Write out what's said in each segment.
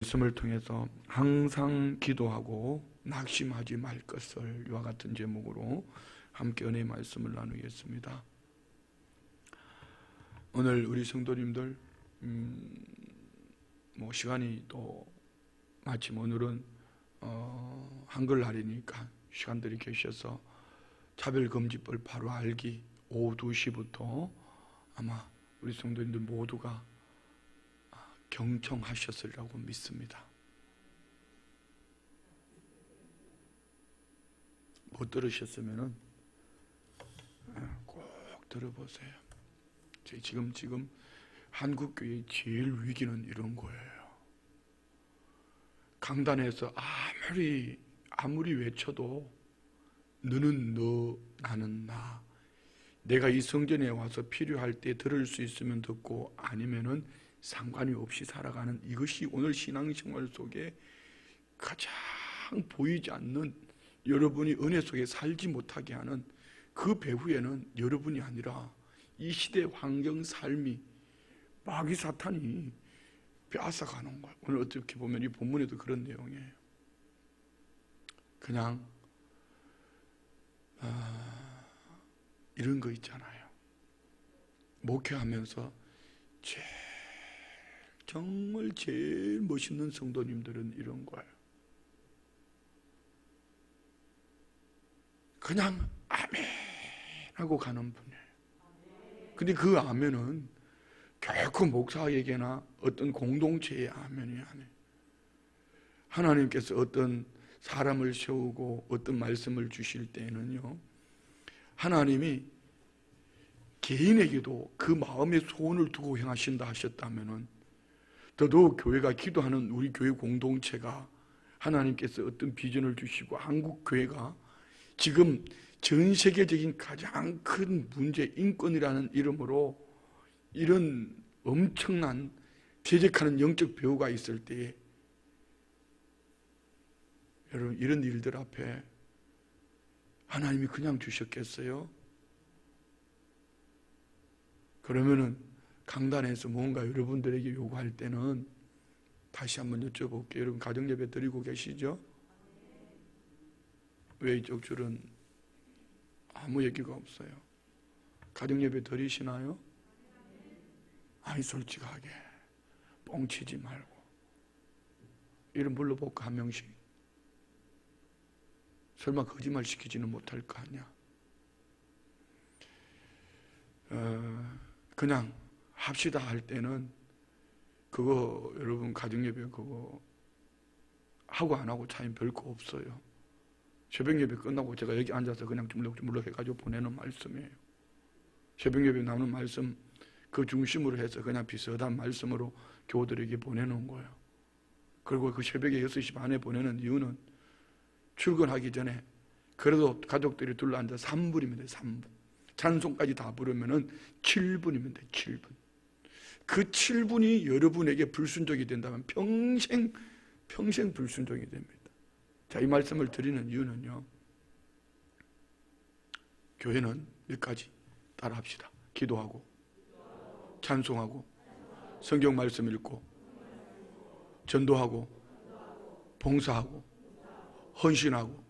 말씀을 통해서 항상 기도하고 낙심하지 말 것을 이와 같은 제목으로 함께 은혜의 말씀을 나누겠습니다. 오늘 우리 성도님들 시간이 또 마침 오늘은 한글날이니까 시간들이 계셔서 차별금지법 바로 알기 오후 2시부터 아마 우리 성도님들 모두가 경청하셨으리라고 믿습니다. 못 들으셨으면 꼭 들어보세요. 지금 한국교회의 제일 위기는 이런 거예요. 강단에서 아무리 외쳐도 너는 너, 나는 나. 내가 이 성전에 와서 필요할 때 들을 수 있으면 듣고 아니면은 상관이 없이 살아가는, 이것이 오늘 신앙생활 속에 가장 보이지 않는, 여러분이 은혜 속에 살지 못하게 하는 그 배후에는 여러분이 아니라 이 시대 환경 삶이 마귀 사탄이 빼앗아가는 거예요. 오늘 어떻게 보면 이 본문에도 그런 내용이에요. 그냥 이런 거 있잖아요. 목회하면서 정말 제일 멋있는 성도님들은 이런 거예요. 그냥 아멘 하고 가는 분이에요. 근데 그 아멘은 결코 목사에게나 어떤 공동체의 아멘이 아니에요. 하나님께서 어떤 사람을 세우고 어떤 말씀을 주실 때는요, 하나님이 개인에게도 그 마음의 소원을 두고 행하신다 하셨다면은 더더욱 교회가 기도하는 우리 교회 공동체가 하나님께서 어떤 비전을 주시고 한국 교회가 지금 전 세계적인 가장 큰 문제, 인권이라는 이름으로 이런 엄청난 대적하는 영적 배후가 있을 때에 여러분, 이런 일들 앞에 하나님이 그냥 주셨겠어요? 그러면은 강단에서 뭔가 여러분들에게 요구할 때는 다시 한번 여쭤볼게요. 여러분 가정예배 드리고 계시죠? 왜 이쪽 줄은 아무 얘기가 없어요? 가정예배 드리시나요? 아니, 솔직하게 뻥치지 말고 이름 불러볼까? 한 명씩. 설마 거짓말 시키지는 못할 거 아니야? 그냥 합시다 할 때는 그거 여러분 가정예배 그거 하고 안 하고 차이는 별거 없어요. 새벽예배 끝나고 제가 여기 앉아서 그냥 주물럭주물럭 해가지고 보내는 말씀이에요. 새벽예배 나오는 말씀 그 중심으로 해서 그냥 비슷한 말씀으로 교우들에게 보내는 거예요. 그리고 그 새벽에 6시 반에 보내는 이유는 출근하기 전에 그래도 가족들이 둘러앉아 3분이면 돼. 3분 찬송까지 다 부르면은 7분이면 돼. 7분. 그 7분이 여러분에게 불순종이 된다면 평생 불순종이 됩니다. 자, 이 말씀을 드리는 이유는요, 교회는 몇 가지 따라합시다. 기도하고 찬송하고 성경 말씀 읽고 전도하고 봉사하고 헌신하고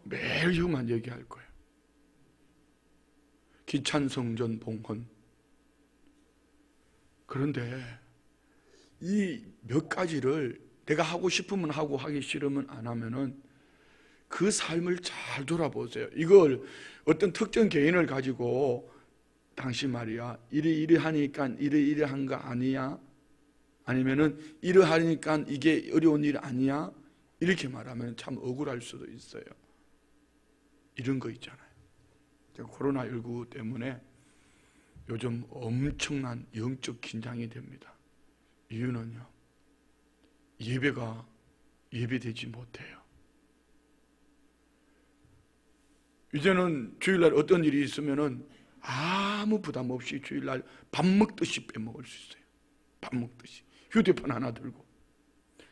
매일 이것만 얘기할 거예요. 기찬성전 봉헌. 그런데 이 몇 가지를 내가 하고 싶으면 하고 하기 싫으면 안 하면은 그 삶을 잘 돌아보세요. 이걸 어떤 특정 개인을 가지고 당신 말이야 이러하니까 이러한 거 아니야? 아니면은 이러하니까 이게 어려운 일 아니야? 이렇게 말하면 참 억울할 수도 있어요. 이런 거 있잖아요. 코로나19 때문에 요즘 엄청난 영적 긴장이 됩니다. 이유는요, 예배가 예배되지 못해요. 이제는 주일날 어떤 일이 있으면은 아무 부담 없이 주일날 밥 먹듯이 빼먹을 수 있어요. 밥 먹듯이. 휴대폰 하나 들고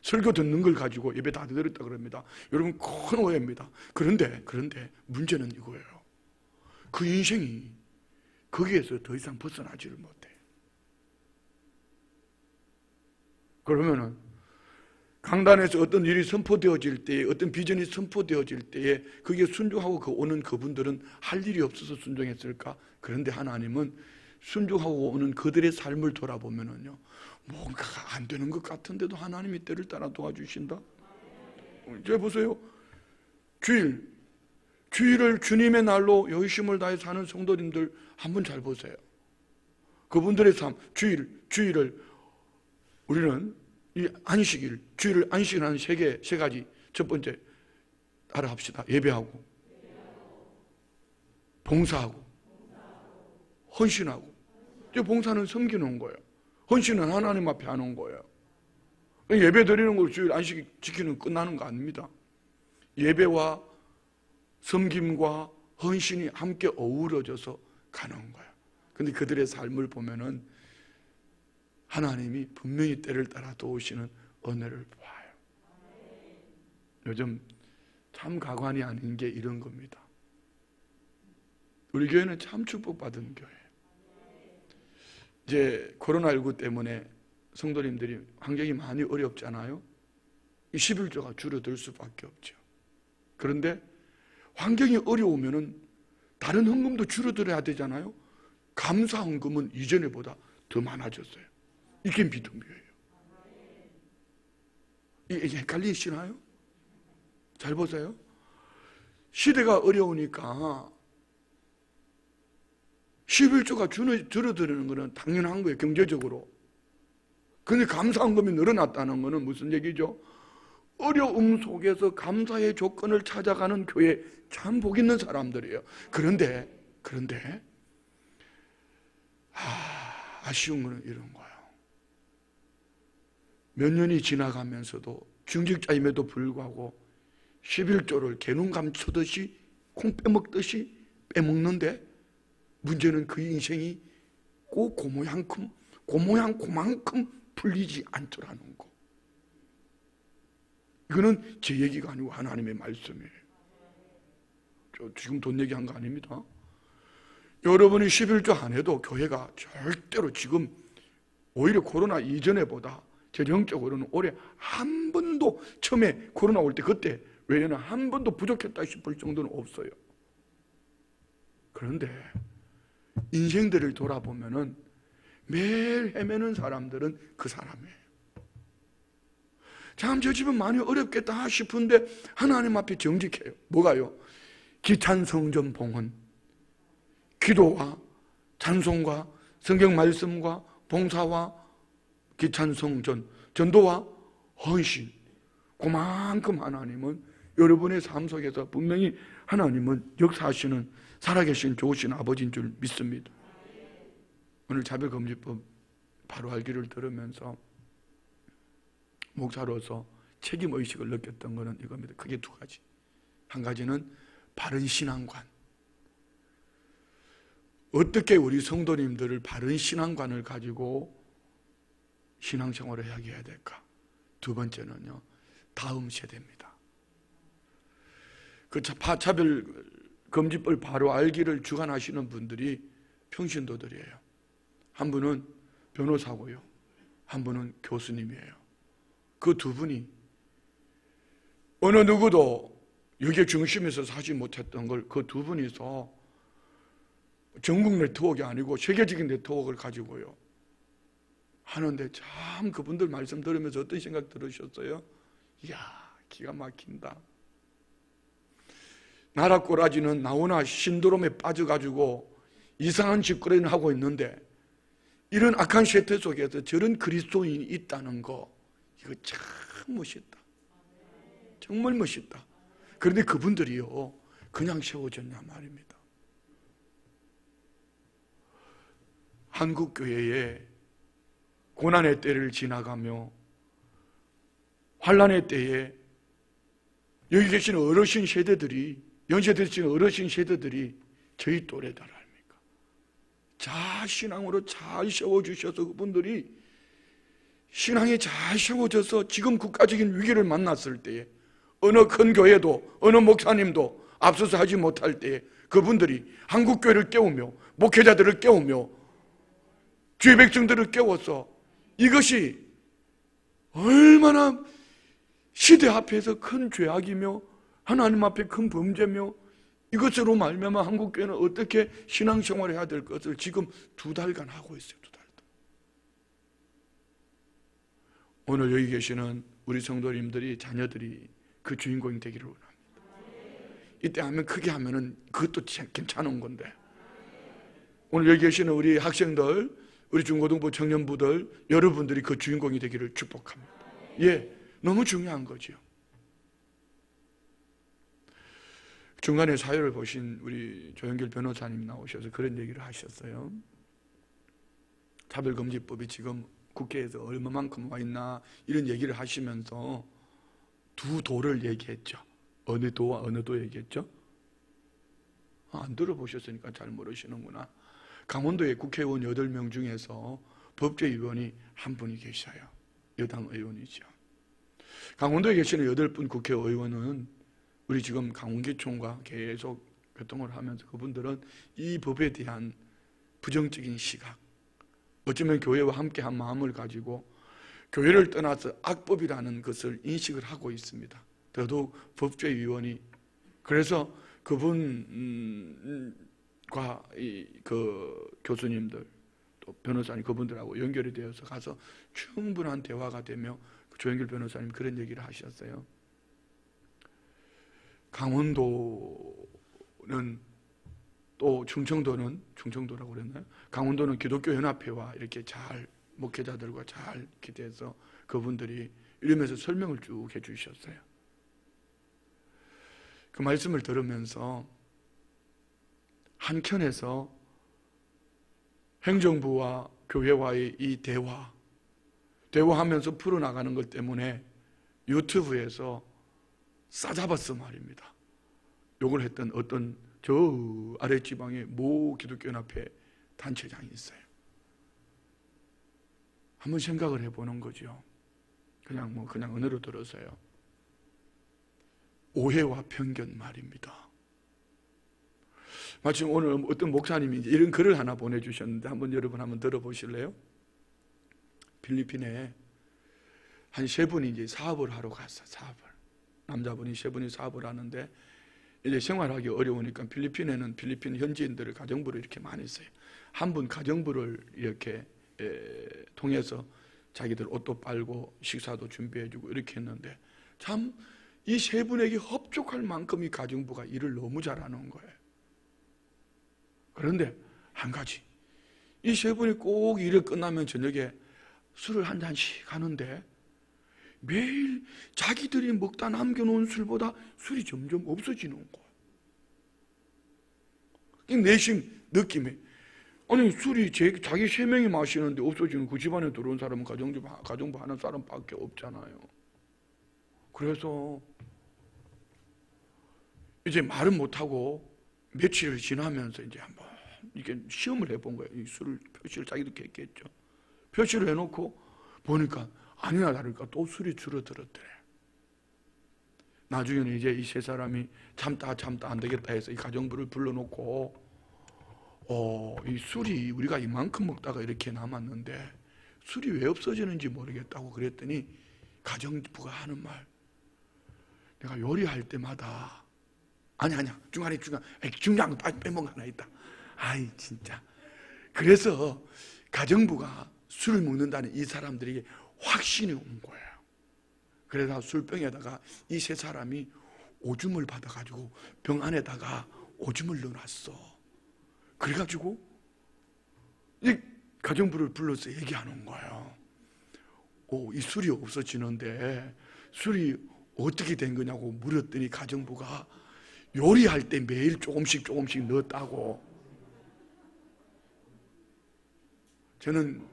설교 듣는 걸 가지고 예배 다 들었다 그럽니다. 여러분 큰 오해입니다. 그런데 문제는 이거예요. 그 인생이 거기에서 더 이상 벗어나지를 못해요. 그러면은 강단에서 어떤 일이 선포되어질 때에, 어떤 비전이 선포되어질 때에 그게 순종하고 오는 그분들은 할 일이 없어서 순종했을까? 그런데 하나님은 순종하고 오는 그들의 삶을 돌아보면은요, 뭔가가 안 되는 것 같은데도 하나님이 때를 따라 도와주신다. 이제 보세요. 주일을 주님의 날로 여의심을 다해 사는 성도님들 한번 잘 보세요. 그분들의 삶, 주일을 우리는 이 안식일, 주일을 안식일하는 세 가지. 첫 번째 따라 합시다. 예배하고, 봉사하고, 헌신하고. 이제 봉사는 섬기는 거예요. 헌신은 하나님 앞에 하는 거예요. 예배 드리는 걸 주일 안식 지키는 끝나는 거 아닙니다. 예배와 섬김과 헌신이 함께 어우러져서 가는 거예요. 근데 그들의 삶을 보면은 하나님이 분명히 때를 따라 도우시는 은혜를 보아요. 요즘 참 가관이 아닌 게 이런 겁니다. 우리 교회는 참 축복받은 교회예요. 이제 코로나19 때문에 성도님들이 환경이 많이 어렵잖아요. 이 11조가 줄어들 수밖에 없죠. 그런데 환경이 어려우면은 다른 헌금도 줄어들어야 되잖아요. 감사 헌금은 이전에보다 더 많아졌어요. 이게 믿음이에요. 이게 헷갈리시나요? 잘 보세요. 시대가 어려우니까 11조가 줄어드는 것은 당연한 거예요. 경제적으로. 그런데 감사헌금이 늘어났다는 것은 무슨 얘기죠? 어려움 속에서 감사의 조건을 찾아가는 교회 참 복 있는 사람들이에요. 그런데 아쉬운 것은 이런 거예요. 몇 년이 지나가면서도 중직자임에도 불구하고 11조를 개눈 감추듯이 콩 빼먹듯이 빼먹는데 문제는 그 인생이 꼭 그만큼 풀리지 않더라는 거. 이거는 제 얘기가 아니고 하나님의 말씀이에요. 저 지금 돈 얘기한 거 아닙니다. 여러분이 11조 안 해도 교회가 절대로 지금 오히려 코로나 이전에보다 영적으로는 올해 한 번도 처음에 코로나 올 때 그때 외에는 한 번도 부족했다 싶을 정도는 없어요. 그런데 인생들을 돌아보면은 매일 헤매는 사람들은 그 사람이에요. 참 저 집은 많이 어렵겠다 싶은데 하나님 앞에 정직해요. 뭐가요? 기찬성전 봉헌, 기도와 찬송과 성경 말씀과 봉사와 기찬성전, 전도와 헌신. 그만큼 하나님은 여러분의 삶 속에서 분명히 하나님은 역사하시는 살아계신 좋으신 아버지인 줄 믿습니다. 오늘 자별금지법 바로 알기를 들으면서 목사로서 책임의식을 느꼈던 것은 이겁니다. 크게 두 가지. 한 가지는 바른 신앙관. 어떻게 우리 성도님들을 바른 신앙관을 가지고 신앙생활을 하게 해야 될까? 두 번째는요, 다음 세대입니다. 그 차별금지법 바로 알기를 주관하시는 분들이 평신도들이에요. 한 분은 변호사고요, 한 분은 교수님이에요. 그 두 분이 어느 누구도 여기에 중심에서 사지 못했던 걸 그 두 분이서 전국 네트워크가 아니고 세계적인 네트워크를 가지고요 하는데, 참 그분들 말씀 들으면서 어떤 생각 들으셨어요? 이야, 기가 막힌다. 나라 꼬라지는 나오나 신드롬에 빠져가지고 이상한 짓거리를 하고 있는데, 이런 악한 세태 속에서 저런 그리스도인이 있다는 거, 이거 참 멋있다. 정말 멋있다. 그런데 그분들이요 그냥 세워졌냐 말입니다. 한국교회에 고난의 때를 지나가며 환난의 때에 여기 계신 어르신 세대들이, 연세 드신 어르신 세대들이 저희 또래들 아닙니까? 자신앙으로 잘 세워주셔서 그분들이 신앙이 잘 세워져서 지금 국가적인 위기를 만났을 때에 어느 큰 교회도 어느 목사님도 앞서서 하지 못할 때에 그분들이 한국교회를 깨우며 목회자들을 깨우며 주의 백성들을 깨워서 이것이 얼마나 시대 앞에서 큰 죄악이며 하나님 앞에 큰 범죄며 이것으로 말미암아 한국교회는 어떻게 신앙생활을 해야 될 것을 지금 2달간 하고 있어요. 2달 동안. 오늘 여기 계시는 우리 성도님들이 자녀들이 그 주인공이 되기를 원합니다. 이때 하면 크게 하면은 그것도 괜찮은 건데 오늘 여기 계시는 우리 학생들, 우리 중고등부 청년부들 여러분들이 그 주인공이 되기를 축복합니다. 예, 너무 중요한 거죠. 중간에 사회를 보신 우리 조영길 변호사님 나오셔서 그런 얘기를 하셨어요. 차별금지법이 지금 국회에서 얼마만큼 와 있나 이런 얘기를 하시면서 2도를 얘기했죠. 어느 도와 어느 도 얘기했죠? 안 들어보셨으니까 잘 모르시는구나. 강원도의 국회의원 8명 중에서 법제위원이 한 분이 계셔요. 여당 의원이죠. 강원도에 계시는 8분 국회의원은 우리 지금 강원기총과 계속 교통을 하면서 그분들은 이 법에 대한 부정적인 시각, 어쩌면 교회와 함께한 마음을 가지고 교회를 떠나서 악법이라는 것을 인식을 하고 있습니다. 더더욱 법제위원이 그래서 그분과 그 교수님들 또 변호사님 그분들하고 연결이 되어서 가서 충분한 대화가 되며 조영길 변호사님 그런 얘기를 하셨어요. 강원도는 또 충청도라고 그랬나요? 강원도는 기독교 연합회와 이렇게 잘 목회자들과 잘 이렇게 돼서 그분들이 이러면서 설명을 쭉 해주셨어요. 그 말씀을 들으면서 한켠에서 행정부와 교회와의 이 대화하면서 풀어나가는 것 때문에 유튜브에서 싸잡았어 말입니다. 욕을 했던 어떤 저 아랫지방의 모 기독교연합회 단체장이 있어요. 한번 생각을 해보는 거죠. 그냥 은혜로 들어서요. 오해와 편견 말입니다. 마침 오늘 어떤 목사님이 이런 글을 하나 보내주셨는데 여러분 한번 들어보실래요? 필리핀에 한 3분이 이제 사업을 하러 갔어. 남자분이 3분이 사업을 하는데 이제 생활하기 어려우니까 필리핀에는 필리핀 현지인들을 가정부를 이렇게 많이 써요. 한 분 가정부를 이렇게 통해서 자기들 옷도 빨고 식사도 준비해주고 이렇게 했는데 참 이 3분에게 흡족할 만큼 이 가정부가 일을 너무 잘하는 거예요. 그런데 한 가지, 이 3분이 꼭 일을 끝나면 저녁에 술을 한 잔씩 하는데 매일 자기들이 먹다 남겨놓은 술보다 술이 점점 없어지는 거예요. 이 내심 느낌에 아니 술이 자기 3명이 마시는데 없어지는 그 집안에 들어온 사람은 가정부 하는 사람밖에 없잖아요. 그래서 이제 말은 못하고 며칠 지나면서 이제 한번 이게 시험을 해본 거예요. 이 술을 표시를 자기도 했겠죠. 표시를 해놓고 보니까 아니나 다를까 또 술이 줄어들었더래. 나중에는 이제 이 3사람이 참다 안 되겠다 해서 이 가정부를 불러놓고 이 술이 우리가 이만큼 먹다가 이렇게 남았는데 술이 왜 없어지는지 모르겠다고 그랬더니 가정부가 하는 말, 내가 요리할 때마다 아니야 중요한 거 빼먹은 거 하나 있다. 아이 진짜. 그래서 가정부가 술을 먹는다는 이 사람들에게 확신이 온 거예요. 그래서 술병에다가 이 3사람이 오줌을 받아가지고 병 안에다가 오줌을 넣어놨어. 그래가지고 이 가정부를 불러서 얘기하는 거예요. 이 술이 없어지는데 술이 어떻게 된 거냐고 물었더니 가정부가 요리할 때 매일 조금씩 넣었다고. 저는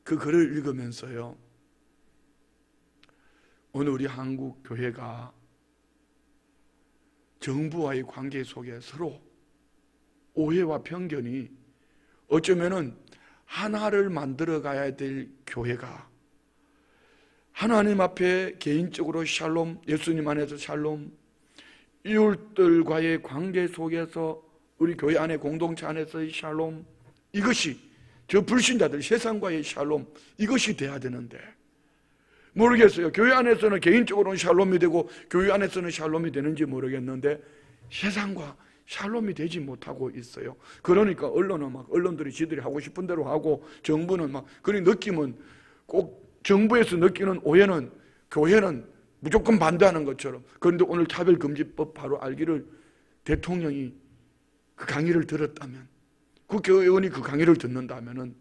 그 글을 읽으면서요, 오늘 우리 한국 교회가 정부와의 관계 속에 서로 오해와 편견이 어쩌면은 하나를 만들어 가야 될 교회가 하나님 앞에 개인적으로 샬롬, 예수님 안에서 샬롬, 이웃들과의 관계 속에서 우리 교회 안에 공동체 안에서의 샬롬, 이것이 저 불신자들 세상과의 샬롬, 이것이 돼야 되는데 모르겠어요. 교회 안에서는 개인적으로는 샬롬이 되고 교회 안에서는 샬롬이 되는지 모르겠는데 세상과 샬롬이 되지 못하고 있어요. 그러니까 언론은 막 언론들이 지들이 하고 싶은 대로 하고 정부는 막 그런 느낌은 꼭 정부에서 느끼는 오해는 교회는 무조건 반대하는 것처럼. 그런데 오늘 차별금지법 바로 알기를 대통령이 그 강의를 들었다면, 국회의원이 그 강의를 듣는다면은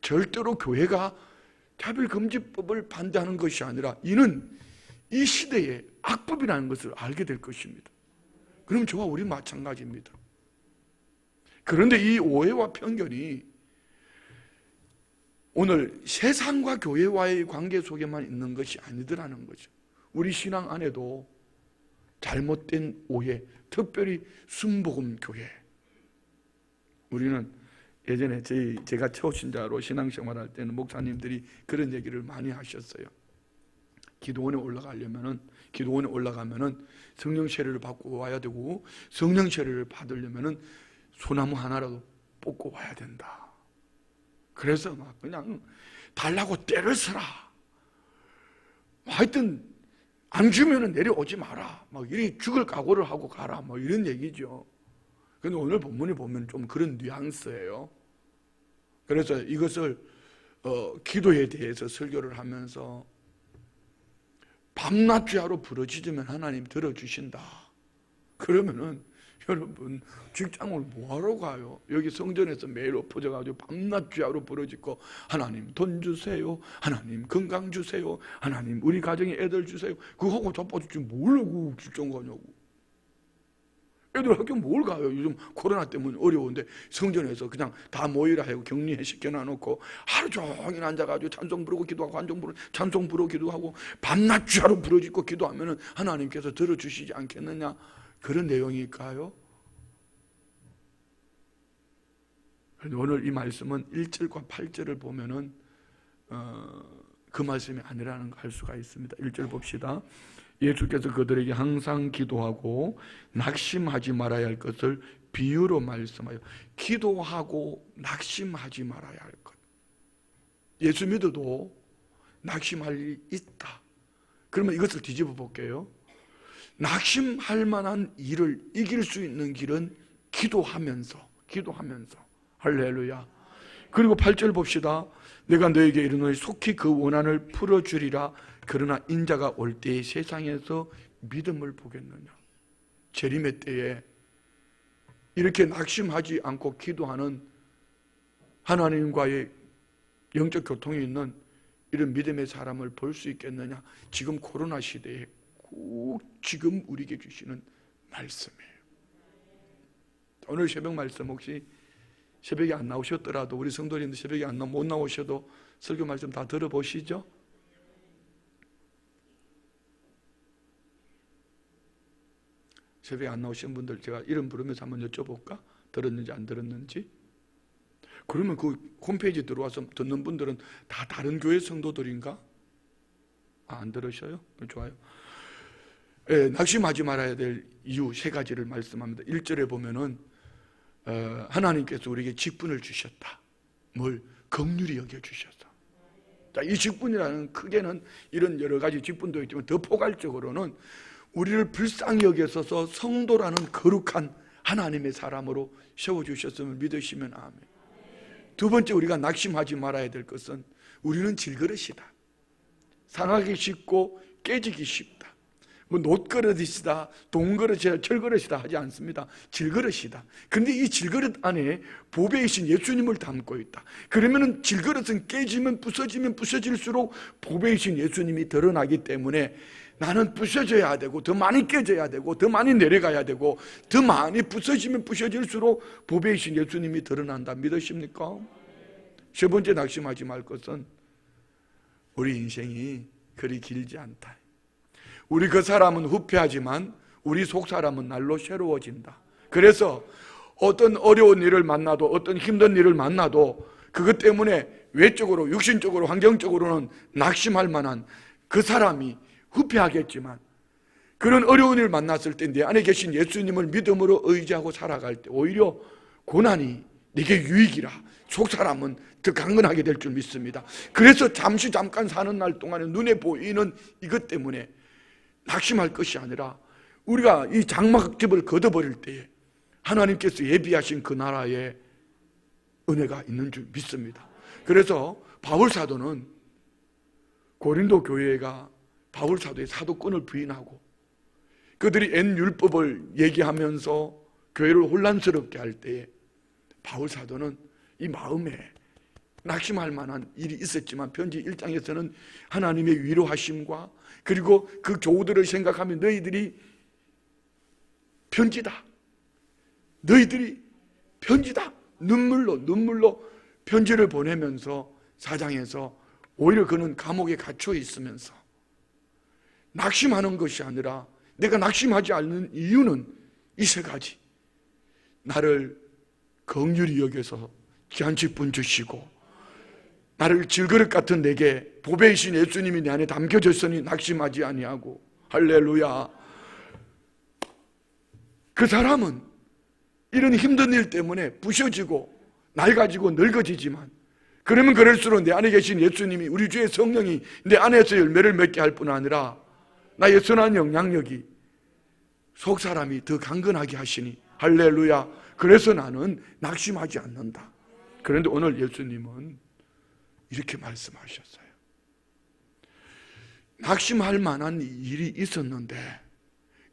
절대로 교회가 차별금지법을 반대하는 것이 아니라 이는 이 시대의 악법이라는 것을 알게 될 것입니다. 그럼 저와 우리 마찬가지입니다. 그런데 이 오해와 편견이 오늘 세상과 교회와의 관계 속에만 있는 것이 아니더라는 거죠. 우리 신앙 안에도 잘못된 오해, 특별히 순복음 교회. 우리는 예전에 제가 초신자로 신앙생활할 때는 목사님들이 그런 얘기를 많이 하셨어요. 기도원에 올라가면은 성령 세례를 받고 와야 되고, 성령 세례를 받으려면은 소나무 하나라도 뽑고 와야 된다. 그래서 막 그냥 달라고 때를 서라. 하여튼 안 주면은 내려오지 마라. 막 이렇게 죽을 각오를 하고 가라. 뭐 이런 얘기죠. 근데 오늘 본문에 보면 좀 그런 뉘앙스예요. 그래서 이것을 기도에 대해서 설교를 하면서 밤낮 주야로 부르짖으면 하나님 들어주신다. 그러면은 여러분 직장을 뭐하러 가요? 여기 성전에서 매일 엎어져가지고 밤낮 주야로 부르짖고 하나님 돈 주세요, 하나님 건강 주세요, 하나님 우리 가정에 애들 주세요. 그거 하고 자빠졌지 뭘 하고 직장 가냐고. 애들 학교 뭘 가요? 요즘 코로나 때문에 어려운데 성전에서 그냥 다 모이라 하고 격리해 시켜놔놓고 하루 종일 앉아가지고 찬송 부르고 기도하고 찬송 부르고 기도하고 밤낮 주야로 부르짖고 기도하면은 하나님께서 들어주시지 않겠느냐, 그런 내용일까요? 오늘 이 말씀은 1절과 8절을 보면은 그 말씀이 아니라는 걸 알 수가 있습니다. 1절 봅시다. 예수께서 그들에게 항상 기도하고 낙심하지 말아야 할 것을 비유로 말씀하여. 기도하고 낙심하지 말아야 할 것. 예수 믿어도 낙심할 일이 있다. 그러면 이것을 뒤집어 볼게요. 낙심할 만한 일을 이길 수 있는 길은 기도하면서. 할렐루야. 그리고 8절 봅시다. 내가 너에게 이르노니 속히 그 원한을 풀어주리라. 그러나 인자가 올 때에 세상에서 믿음을 보겠느냐. 재림의 때에 이렇게 낙심하지 않고 기도하는 하나님과의 영적 교통이 있는 이런 믿음의 사람을 볼 수 있겠느냐. 지금 코로나 시대에 꼭 지금 우리에게 주시는 말씀이에요. 오늘 새벽 말씀 혹시 새벽에 안 나오셨더라도 우리 성도님들 새벽에 못 나오셔도 설교 말씀 다 들어보시죠? 새벽에 안 나오신 분들 제가 이름 부르면서 한번 여쭤볼까? 들었는지 안 들었는지? 그러면 그 홈페이지 들어와서 듣는 분들은 다 다른 교회 성도들인가? 안 들으셔요? 좋아요. 낙심하지 말아야 될 이유 3가지를 말씀합니다. 1절에 보면은 하나님께서 우리에게 직분을 주셨다. 뭘? 긍휼히 여겨주셨다. 자, 이 직분이라는 크게는 이런 여러 가지 직분도 있지만 더 포괄적으로는 우리를 불쌍히 여겨서 성도라는 거룩한 하나님의 사람으로 세워주셨음을 믿으시면 아멘. 2번째 우리가 낙심하지 말아야 될 것은 우리는 질그릇이다. 상하기 쉽고 깨지기 쉽다. 뭐 놋그릇이다, 동그릇이다, 철그릇이다 하지 않습니다. 질그릇이다. 그런데 이 질그릇 안에 보배이신 예수님을 담고 있다. 그러면은 질그릇은 깨지면 부서질수록 보배이신 예수님이 드러나기 때문에 나는 부서져야 되고 더 많이 깨져야 되고 더 많이 내려가야 되고 더 많이 부서지면 부서질수록 보배이신 예수님이 드러난다. 믿으십니까? 3번째 낙심하지 말 것은 우리 인생이 그리 길지 않다. 우리 그 사람은 후패하지만 우리 속 사람은 날로 새로워진다. 그래서 어떤 어려운 일을 만나도 어떤 힘든 일을 만나도 그것 때문에 외적으로 육신적으로 환경적으로는 낙심할 만한 그 사람이 후패하겠지만 그런 어려운 일을 만났을 때 내 안에 계신 예수님을 믿음으로 의지하고 살아갈 때 오히려 고난이 내게 유익이라. 속 사람은 더 강건하게 될 줄 믿습니다. 그래서 잠깐 사는 날 동안에 눈에 보이는 이것 때문에 낙심할 것이 아니라 우리가 이 장막집을 걷어버릴 때에 하나님께서 예비하신 그 나라에 은혜가 있는 줄 믿습니다. 그래서 바울사도는 고린도 교회가 바울사도의 사도권을 부인하고 그들이 N율법을 얘기하면서 교회를 혼란스럽게 할 때에 바울사도는 이 마음에 낙심할 만한 일이 있었지만 편지 1장에서는 하나님의 위로하심과 그리고 그 교우들을 생각하면 너희들이 편지다. 너희들이 편지다. 눈물로 편지를 보내면서 4장에서 오히려 그는 감옥에 갇혀 있으면서 낙심하는 것이 아니라 내가 낙심하지 않는 이유는 이 세 가지. 나를 긍휼히 여겨서 기한치분 주시고 나를 질그릇 같은 내게 보배이신 예수님이 내 안에 담겨졌으니 낙심하지 아니하고 할렐루야. 그 사람은 이런 힘든 일 때문에 부셔지고 낡아지고 늙어지지만 그러면 그럴수록 내 안에 계신 예수님이 우리 주의 성령이 내 안에서 열매를 맺게 할 뿐 아니라 나의 선한 영향력이 속 사람이 더 강건하게 하시니 할렐루야. 그래서 나는 낙심하지 않는다. 그런데 오늘 예수님은 이렇게 말씀하셨어요. 낙심할 만한 일이 있었는데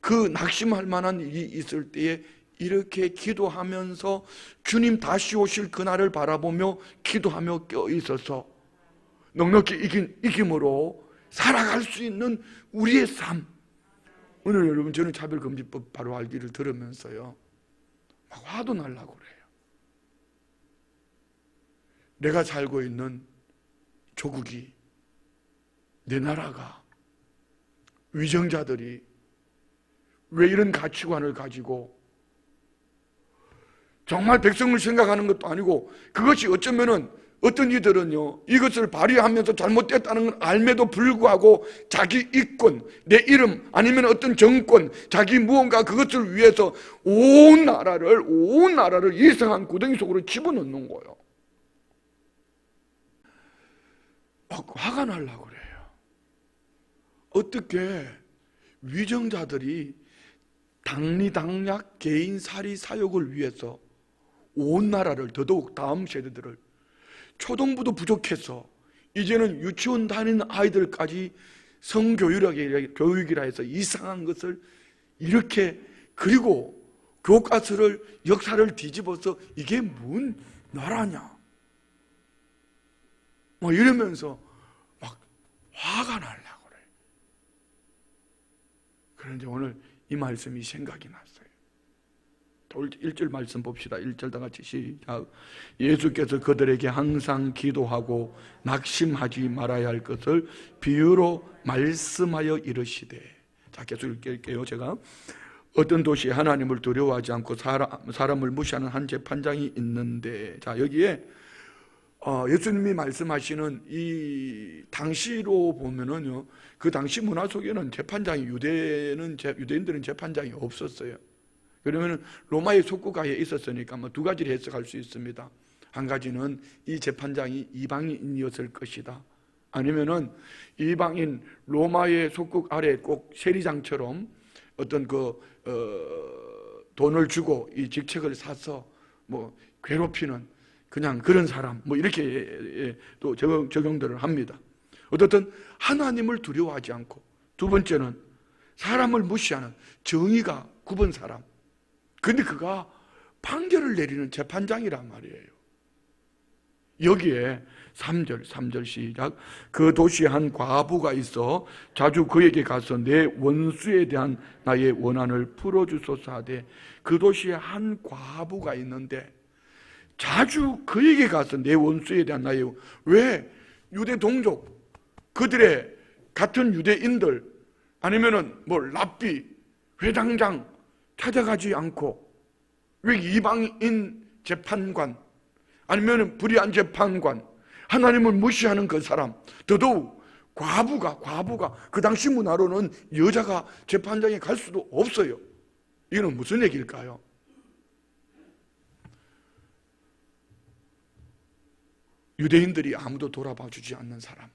그 낙심할 만한 일이 있을 때에 이렇게 기도하면서 주님 다시 오실 그날을 바라보며 기도하며 껴있어서 넉넉히 이김으로 살아갈 수 있는 우리의 삶. 오늘 여러분 저는 차별금지법 바로 알기를 들으면서요 막 화도 날라고 그래요. 내가 살고 있는 조국이, 내 나라가, 위정자들이 왜 이런 가치관을 가지고 정말 백성을 생각하는 것도 아니고 그것이 어쩌면은 어떤 이들은요 이것을 발휘하면서 잘못됐다는 걸 알매도 불구하고 자기 이권, 내 이름 아니면 어떤 정권, 자기 무언가 그것을 위해서 온 나라를 이상한 구덩이 속으로 집어넣는 거예요. 막 화가 나려고 그래요. 어떻게 위정자들이 당리당략 개인살이 사욕을 위해서 온 나라를 더더욱 다음 세대들을 초등부도 부족해서 이제는 유치원 다니는 아이들까지 성교육이라 해서 이상한 것을 이렇게 그리고 교과서를 역사를 뒤집어서 이게 뭔 나라냐 막 이러면서 막 화가 나려고 그래요. 그런데 오늘 이 말씀이 생각이 났어요. 1절 말씀 봅시다. 1절 다 같이 시작. 예수께서 그들에게 항상 기도하고 낙심하지 말아야 할 것을 비유로 말씀하여 이르시되. 자, 계속 읽을게요. 제가 어떤 도시에 하나님을 두려워하지 않고 사람을 무시하는 한 재판장이 있는데, 자 여기에 예수님이 말씀하시는 이 당시로 보면은요, 그 당시 문화 속에는 재판장이 유대인들은 재판장이 없었어요. 그러면 로마의 속국가에 있었으니까 뭐 두 가지를 해석할 수 있습니다. 한 가지는 이 재판장이 이방인이었을 것이다. 아니면은 이방인 로마의 속국 아래 꼭 세리장처럼 어떤 돈을 주고 이 직책을 사서 뭐 괴롭히는 그냥 그런 사람 뭐 이렇게 또 적용들을 합니다. 어떻든 하나님을 두려워하지 않고, 두 번째는 사람을 무시하는 정의가 굽은 사람. 근데 그가 판결을 내리는 재판장이란 말이에요. 여기에 3절 시작. 그 도시에 한 과부가 있어 자주 그에게 가서 내 원수에 대한 나의 원한을 풀어주소서 하되, 그 도시에 한 과부가 있는데 자주 그에게 가서 내 원수에 대한 나의, 왜 유대 동족 그들의 같은 유대인들 아니면은 뭐 랍비 회당장 찾아가지 않고 왜 이방인 재판관 아니면 불의한 재판관, 하나님을 무시하는 그 사람, 더더욱 과부가 그 당시 문화로는 여자가 재판장에 갈 수도 없어요. 이거는 무슨 얘기일까요? 유대인들이 아무도 돌아봐 주지 않는 사람,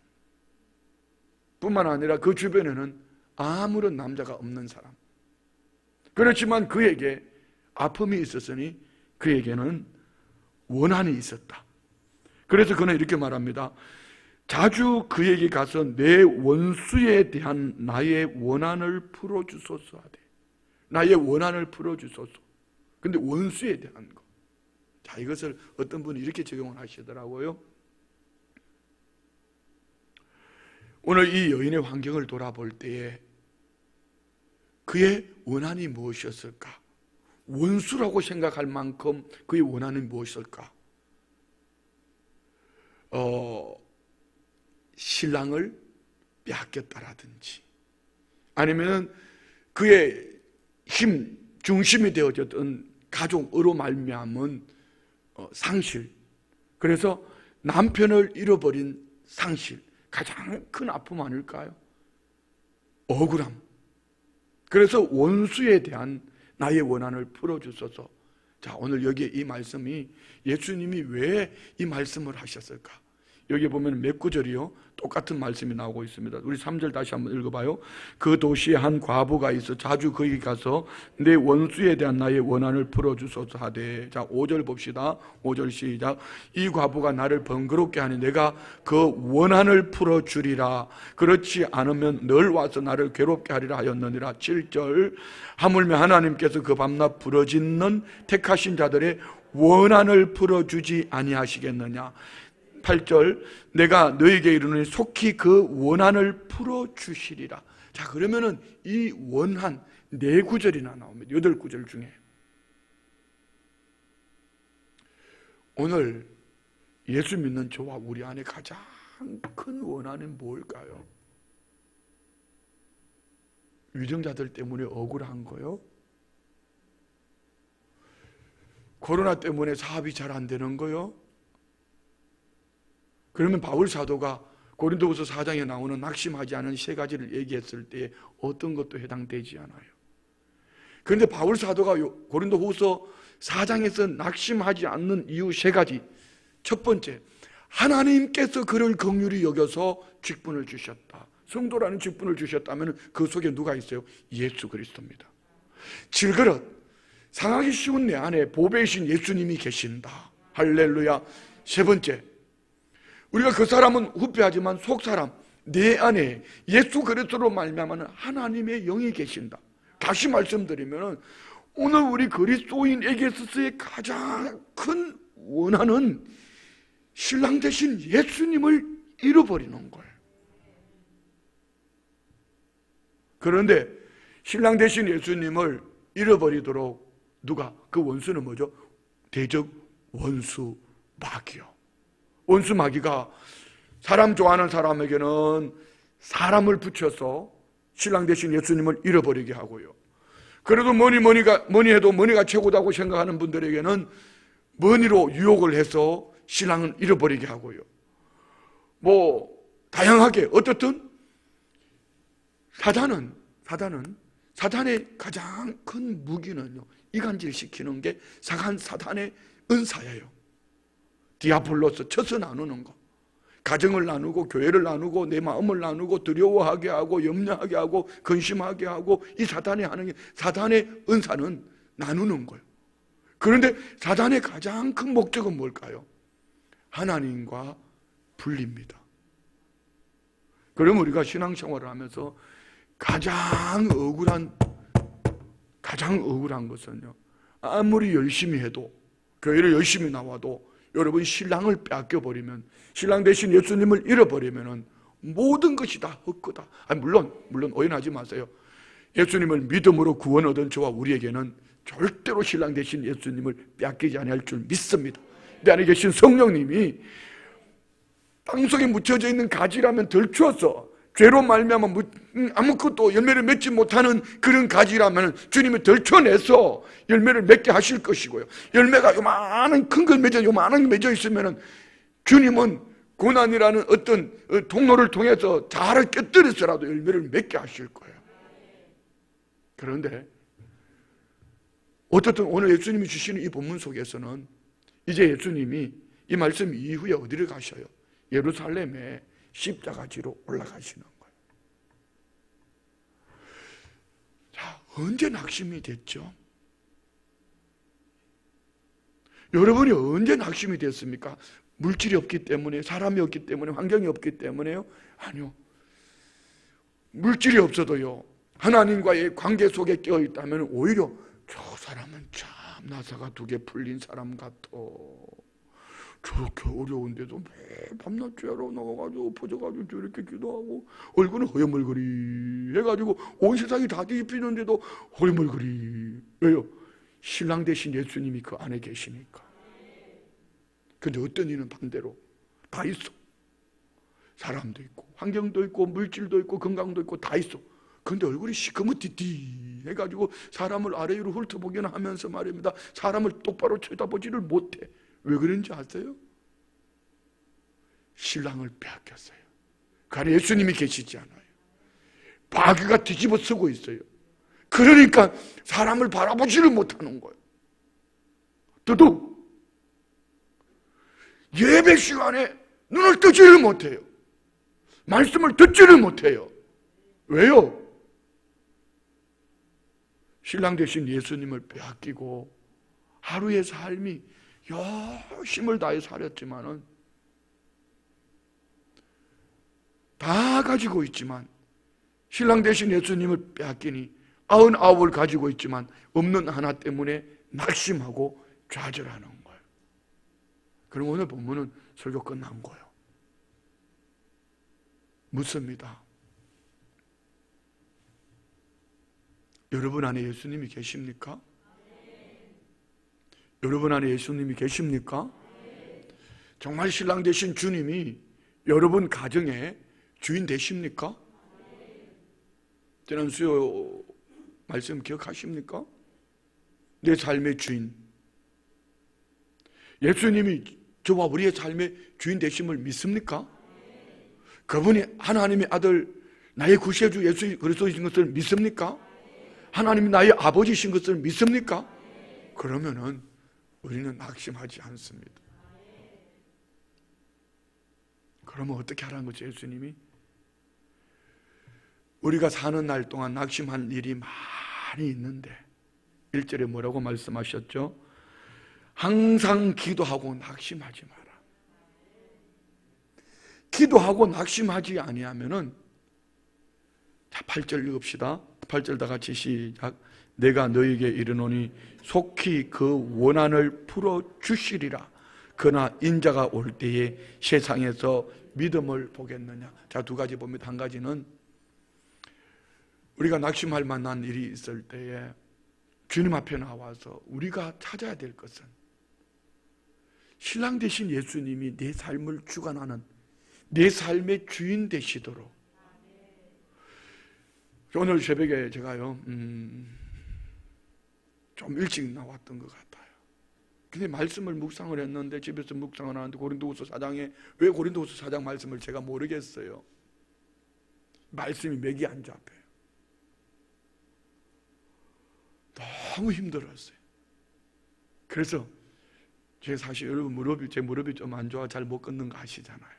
뿐만 아니라 그 주변에는 아무런 남자가 없는 사람. 그렇지만 그에게 아픔이 있었으니 그에게는 원한이 있었다. 그래서 그는 이렇게 말합니다. 자주 그에게 가서 내 원수에 대한 나의 원한을 풀어주소서 하되. 나의 원한을 풀어주소서. 근데 원수에 대한 거. 자, 이것을 어떤 분이 이렇게 적용을 하시더라고요. 오늘 이 여인의 환경을 돌아볼 때에 그의 원한이 무엇이었을까? 원수라고 생각할 만큼 그의 원한은 무엇일까? 신랑을 빼앗겼다라든지, 아니면 그의 힘 중심이 되어졌던 가족으로 말미암은 상실, 그래서 남편을 잃어버린 상실, 가장 큰 아픔 아닐까요? 억울함. 그래서 원수에 대한 나의 원한을 풀어주소서. 자, 오늘 여기에 이 말씀이 예수님이 왜 이 말씀을 하셨을까? 여기 보면 몇 구절이요? 똑같은 말씀이 나오고 있습니다. 우리 3절 다시 한번 읽어봐요. 그 도시에 한 과부가 있어 자주 거기 가서 내 원수에 대한 나의 원한을 풀어주소서 하되. 자, 5절 봅시다. 5절 시작. 이 과부가 나를 번거롭게 하니 내가 그 원한을 풀어주리라. 그렇지 않으면 늘 와서 나를 괴롭게 하리라 하였느니라. 7절. 하물며 하나님께서 그 밤낮 부러짓는 택하신 자들의 원한을 풀어주지 아니하시겠느냐. 8절. 내가 너에게 이르노니 속히 그 원한을 풀어주시리라. 자, 그러면은 이 원한 4구절이나 나옵니다. 8구절 중에. 오늘 예수 믿는 저와 우리 안에 가장 큰 원한은 뭘까요? 위정자들 때문에 억울한 거요? 코로나 때문에 사업이 잘 안 되는 거요? 그러면 바울 사도가 고린도후서 4장에 나오는 낙심하지 않은 3가지를 얘기했을 때 어떤 것도 해당되지 않아요. 그런데 바울 사도가 고린도후서 4장에서 낙심하지 않는 이유 3가지. 첫 번째, 하나님께서 그를 긍휼히 여겨서 직분을 주셨다. 성도라는 직분을 주셨다면 그 속에 누가 있어요? 예수 그리스도입니다. 질그릇 상하기 쉬운 내 안에 보배이신 예수님이 계신다. 할렐루야. 3번째, 우리가 그 사람은 후패하지만 속사람 내 안에 예수 그리스도로 말미암아 하나님의 영이 계신다. 다시 말씀드리면 오늘 우리 그리스도인에게 있어서의 가장 큰 원한은 신랑 되신 예수님을 잃어버리는 거예요. 그런데 신랑 되신 예수님을 잃어버리도록 누가? 그 원수는 뭐죠? 대적 원수 마귀요. 원수 마귀가 사람 좋아하는 사람에게는 사람을 붙여서 신랑 되신 예수님을 잃어버리게 하고요. 그래도 뭐니 해도 머니가 최고다고 생각하는 분들에게는 머니로 유혹을 해서 신랑을 잃어버리게 하고요. 뭐 다양하게 어떻든 사단의 가장 큰 무기는요, 이간질시키는 게 사단의 은사예요. 디아블로스, 쳐서 나누는 거. 가정을 나누고 교회를 나누고 내 마음을 나누고 두려워하게 하고 염려하게 하고 근심하게 하고, 이 사단이 하는 게, 사단의 은사는 나누는 거예요. 그런데 사단의 가장 큰 목적은 뭘까요? 하나님과 분리입니다. 그럼 우리가 신앙생활을 하면서 가장 억울한 것은요, 아무리 열심히 해도, 교회를 열심히 나와도 여러분 신랑을 빼앗겨버리면, 신랑 대신 예수님을 잃어버리면 모든 것이 다 헛거다. 물론 오해하지 마세요. 예수님을 믿음으로 구원 얻은 저와 우리에게는 절대로 신랑 대신 예수님을 빼앗기지 아니할 줄 믿습니다. 내 안에 계신 성령님이 땅속에 묻혀져 있는 가지라면 덜 추워서 죄로 말미암아 아무것도 열매를 맺지 못하는 그런 가지라면 주님이 덜쳐내서 열매를 맺게 하실 것이고요. 열매가 요만한 큰 걸 요만한 게 맺어 있으면 주님은 고난이라는 어떤 통로를 통해서 자를 꿰뚫어서라도 열매를 맺게 하실 거예요. 그런데 어떻든 오늘 예수님이 주시는 이 본문 속에서는 이제 예수님이 이 말씀 이후에 어디를 가셔요? 예루살렘에 십자가지로 올라가시는 거예요. 자, 언제 낙심이 됐죠? 여러분이 언제 낙심이 됐습니까? 물질이 없기 때문에, 사람이 없기 때문에, 환경이 없기 때문에요? 아니요. 물질이 없어도요, 하나님과의 관계 속에 끼어 있다면 오히려 저 사람은 참 나사가 두 개 풀린 사람 같아. 저렇게 어려운데도 매일 밤낮 죄하러 나가가지고 엎어져가지고 저렇게 기도하고 얼굴은 허여멀거리 해가지고 온 세상이 다 뒤집히는데도 허여멀거리. 왜요? 신랑 대신 예수님이 그 안에 계시니까. 근데 어떤 이는 반대로 다 있어. 사람도 있고 환경도 있고 물질도 있고 건강도 있고 다 있어. 근데 얼굴이 시커멓디디 해가지고 사람을 아래 위로 훑어보기나 하면서 말입니다, 사람을 똑바로 쳐다보지를 못해. 왜 그런지 아세요? 신랑을 빼앗겼어요. 그 안에 예수님이 계시지 않아요. 마귀가 뒤집어 쓰고 있어요. 그러니까 사람을 바라보지를 못하는 거예요. 더더욱 예배 시간에 눈을 뜨지를 못해요. 말씀을 듣지를 못해요. 왜요? 신랑 대신 예수님을 빼앗기고 하루의 삶이 힘을 다해 살았지만은 다 가지고 있지만 신랑 대신 예수님을 빼앗기니 99을 가지고 있지만 없는 하나 때문에 낙심하고 좌절하는 거예요. 그럼 오늘 본문은 설교 끝난 거예요. 묻습니다. 여러분 안에 예수님이 계십니까? 여러분 안에 예수님이 계십니까? 정말 신랑 되신 주님이 여러분 가정의 주인 되십니까? 지난 수요 말씀 기억하십니까? 내 삶의 주인. 예수님이 저와 우리의 삶의 주인 되심을 믿습니까? 그분이 하나님의 아들 나의 구세주 예수 그리스도이신 것을 믿습니까? 하나님이 나의 아버지신 것을 믿습니까? 그러면은 우리는 낙심하지 않습니다. 그러면 어떻게 하라는 거죠, 예수님이? 우리가 사는 날 동안 낙심한 일이 많이 있는데 1절에 뭐라고 말씀하셨죠? 항상 기도하고 낙심하지 마라. 기도하고 낙심하지 아니하면은, 자 8절 읽읍시다. 8절 다 같이 시작. 내가 너에게 이르노니 속히 그 원한을 풀어주시리라. 그러나 인자가 올 때에 세상에서 믿음을 보겠느냐. 자, 두 가지 봅니다. 한 가지는 우리가 낙심할 만한 일이 있을 때에 주님 앞에 나와서 우리가 찾아야 될 것은 신랑 되신 예수님이 내 삶을 주관하는 내 삶의 주인 되시도록. 오늘 새벽에 제가요 좀 일찍 나왔던 것 같아요. 근데 말씀을 묵상을 했는데, 집에서 묵상을 하는데 고린도후서 4장에, 왜 고린도후서 4장 말씀을 제가 모르겠어요. 말씀이 맥이 안 잡혀요. 너무 힘들었어요. 그래서 제가 사실 여러분 제 무릎이 좀 안 좋아 잘 못 걷는 거 아시잖아요.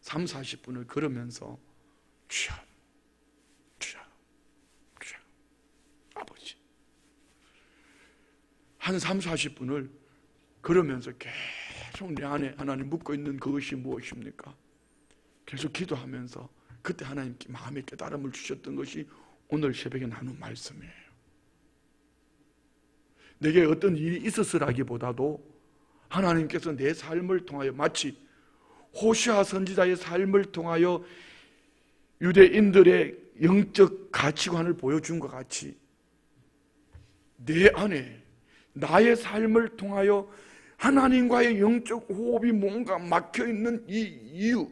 3, 40분을 걸으면서 주여 주여 주여 아버지 한 3, 40분을 걸으면서 계속 내 안에 하나님 묻고 있는 그것이 무엇입니까? 계속 기도하면서 그때 하나님께 마음의 깨달음을 주셨던 것이 오늘 새벽에 나눈 말씀이에요. 내게 어떤 일이 있었으라기보다도 하나님께서 내 삶을 통하여, 마치 호시아 선지자의 삶을 통하여 유대인들의 영적 가치관을 보여준 것 같이 내 안에 나의 삶을 통하여 하나님과의 영적 호흡이 뭔가 막혀있는 이 이유.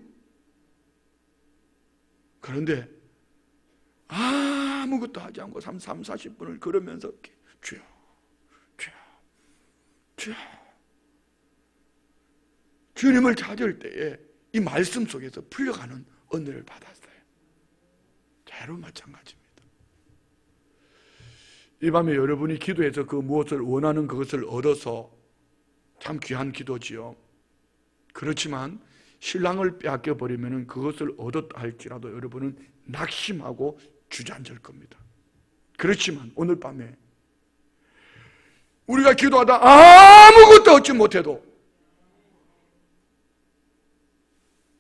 그런데 아무것도 하지 않고 3, 40분을 걸으면서 주여 주여 주여 주님을 찾을 때에 이 말씀 속에서 풀려가는 은혜를 받았어요. 여러분 마찬가지입니다. 이 밤에 여러분이 기도해서 그 무엇을 원하는 그것을 얻어서 참 귀한 기도지요. 그렇지만 신랑을 빼앗겨 버리면 그것을 얻었다 할지라도 여러분은 낙심하고 주저앉을 겁니다. 그렇지만 오늘 밤에 우리가 기도하다 아무것도 얻지 못해도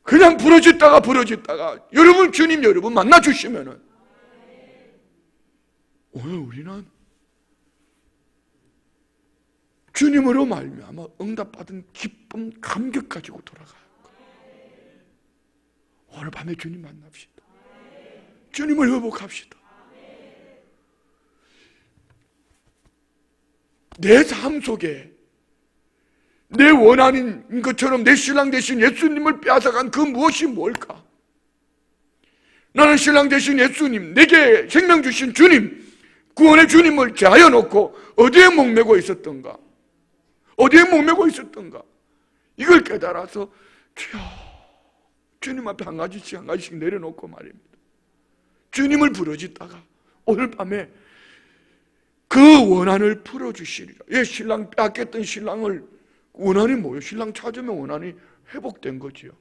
그냥 부러졌다가 주님 여러분 만나 주시면은 오늘 우리는 주님으로 말미암아 응답받은 기쁨, 감격 가지고 돌아가요. 오늘 밤에 주님 만납시다. 주님을 회복합시다. 내 삶 속에 내 원하는 것처럼 내 신랑 되신 예수님을 빼앗아간 그 무엇이 뭘까? 나는 신랑 되신 예수님, 내게 생명 주신 주님, 구원의 주님을 제하여 놓고 어디에 목매고 있었던가? 어디에 목매고 있었던가? 이걸 깨달아서 주여, 주님 앞에 한 가지씩 내려놓고 말입니다. 주님을 부르짖다가 오늘 밤에 그 원한을 풀어주시리라. 예, 신랑 빼앗겼던 신랑을 원한이 뭐예요? 신랑 찾으면 원한이 회복된 거지요.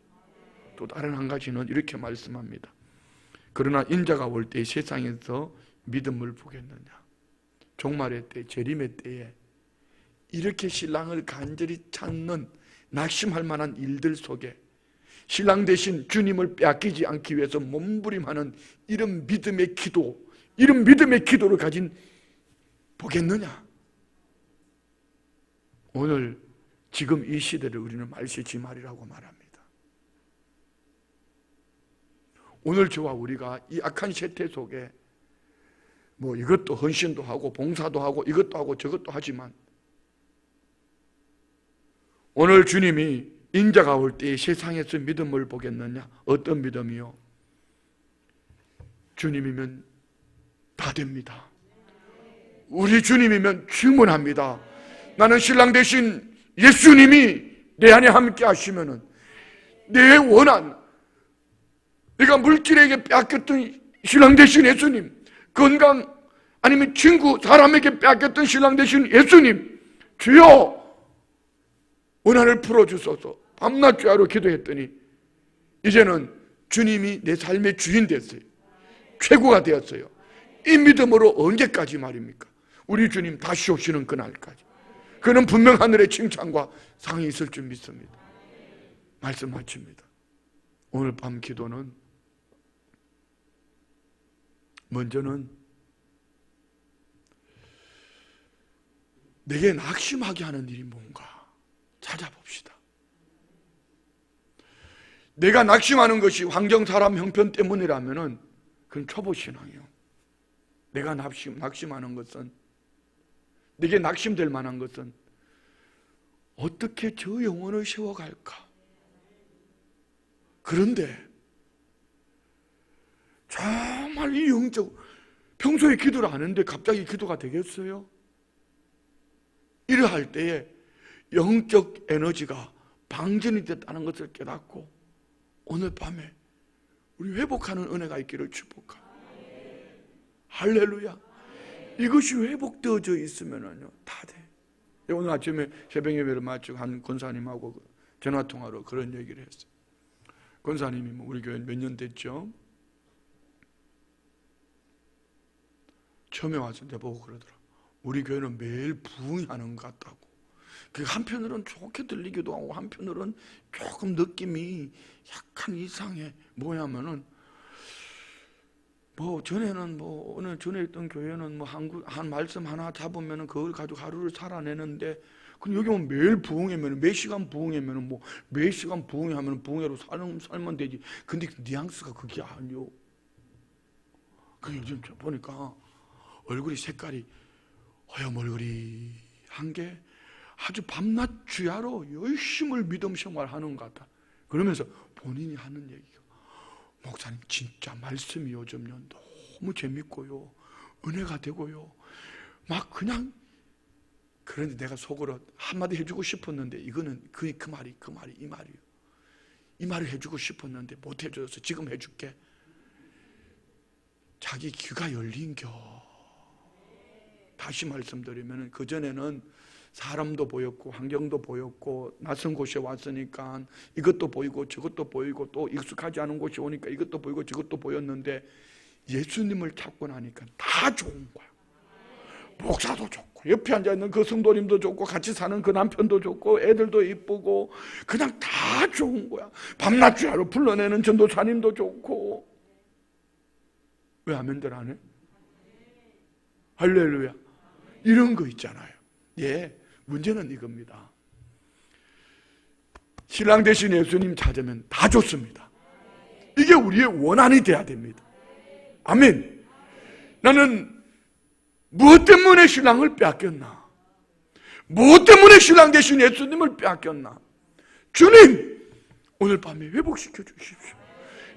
또 다른 한 가지는 이렇게 말씀합니다. 그러나 인자가 올 때 세상에서 믿음을 보겠느냐? 종말의 때, 재림의 때에 이렇게 신랑을 간절히 찾는 낙심할 만한 일들 속에 신랑 대신 주님을 빼앗기지 않기 위해서 몸부림하는 이런 믿음의 기도, 이런 믿음의 기도를 가진 보겠느냐? 오늘 지금 이 시대를 우리는 말시지말이라고 말합니다. 오늘 저와 우리가 이 악한 세태 속에 뭐 이것도 헌신도 하고 봉사도 하고 이것도 하고 저것도 하지만 오늘 주님이 인자가 올 때 세상에서 믿음을 보겠느냐? 어떤 믿음이요? 주님이면 다 됩니다. 우리 주님이면 충분합니다. 나는 신랑 대신 예수님이 내 안에 함께 하시면은 내 원한, 내가 물질에게 빼앗겼던 신랑 대신 예수님, 건강 아니면 친구, 사람에게 빼앗겼던 신랑 대신 예수님, 주여 원한을 풀어주소서. 밤낮 주야로 기도했더니 이제는 주님이 내 삶의 주인 됐어요. 최고가 되었어요. 이 믿음으로 언제까지 말입니까? 우리 주님 다시 오시는 그날까지. 그는 분명 하늘의 칭찬과 상이 있을 줄 믿습니다. 말씀 마칩니다. 오늘 밤 기도는 먼저는 내게 낙심하게 하는 일이 뭔가 찾아봅시다. 내가 낙심하는 것이 환경, 사람, 형편 때문이라면 그건 초보신앙이에요. 내가 낙심하는 것은, 내게 낙심될 만한 것은 어떻게 저 영혼을 세워갈까? 그런데 정말 이 영적, 평소에 기도를 안 했는데 갑자기 기도가 되겠어요? 이러할 때에 영적 에너지가 방전이 됐다는 것을 깨닫고 오늘 밤에 우리 회복하는 은혜가 있기를 축복합니다. 할렐루야. 이것이 회복되어져 있으면요 다 돼. 오늘 아침에 새벽 예배를 마치고 한 권사님하고 전화통화로 그런 얘기를 했어요. 권사님이 우리 교회 몇 년 됐죠? 처음에 와서 내보고 그러더라. 우리 교회는 매일 부흥하는 것 같다고. 그 한편으로는 좋게 들리기도 하고 한편으로는 조금 느낌이 약간 이상해. 뭐냐면은 뭐 전에는 뭐 오늘 전에 있던 교회는 뭐 한 말씀 하나 잡으면은 그걸 가지고 하루를 살아내는데 근데 여기 보면 매일 부흥하면 몇 시간 부흥하면 뭐 몇 시간 부흥하면 부흥회로 살면 되지. 근데 그 뉘앙스가 그게 아니요. 그 요즘 보니까 얼굴이 색깔이 허여멀거리한 게 아주 밤낮 주야로 열심히 믿음 생활하는 것 같다. 그러면서 본인이 하는 얘기가 목사님 진짜 말씀이 요즘요 너무 재밌고요 은혜가 되고요 막 그냥 그런데 내가 속으로 한마디 해주고 싶었는데 이거는 그 말이 이 말이에요. 이 말을 해주고 싶었는데 못 해줘서 지금 해줄게. 자기 귀가 열린겨. 다시 말씀드리면 그전에는 사람도 보였고 환경도 보였고 낯선 곳에 왔으니까 이것도 보이고 저것도 보이고 또 익숙하지 않은 곳에 오니까 이것도 보이고 저것도 보였는데 예수님을 찾고 나니까 다 좋은 거야. 목사도 좋고 옆에 앉아있는 그 성도님도 좋고 같이 사는 그 남편도 좋고 애들도 이쁘고 그냥 다 좋은 거야. 밤낮 주야로 불러내는 전도사님도 좋고. 왜 아멘들 안 해? 할렐루야. 이런 거 있잖아요. 예, 문제는 이겁니다. 신랑 대신 예수님 찾으면 다 좋습니다. 이게 우리의 원한이 돼야 됩니다. 아멘. 나는 무엇 때문에 신랑을 빼앗겼나? 무엇 때문에 신랑 대신 예수님을 빼앗겼나? 주님, 오늘 밤에 회복시켜 주십시오.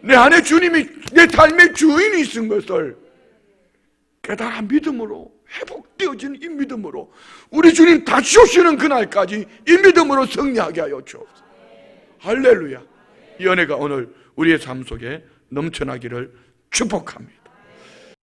내 안에 주님이 내 삶의 주인이 있은 것을 깨달아 믿음으로 회복되어지는 이 믿음으로 우리 주님 다시 오시는 그날까지 이 믿음으로 승리하게 하여 주옵소서. 할렐루야. 이 은혜가 오늘 우리의 삶 속에 넘쳐나기를 축복합니다.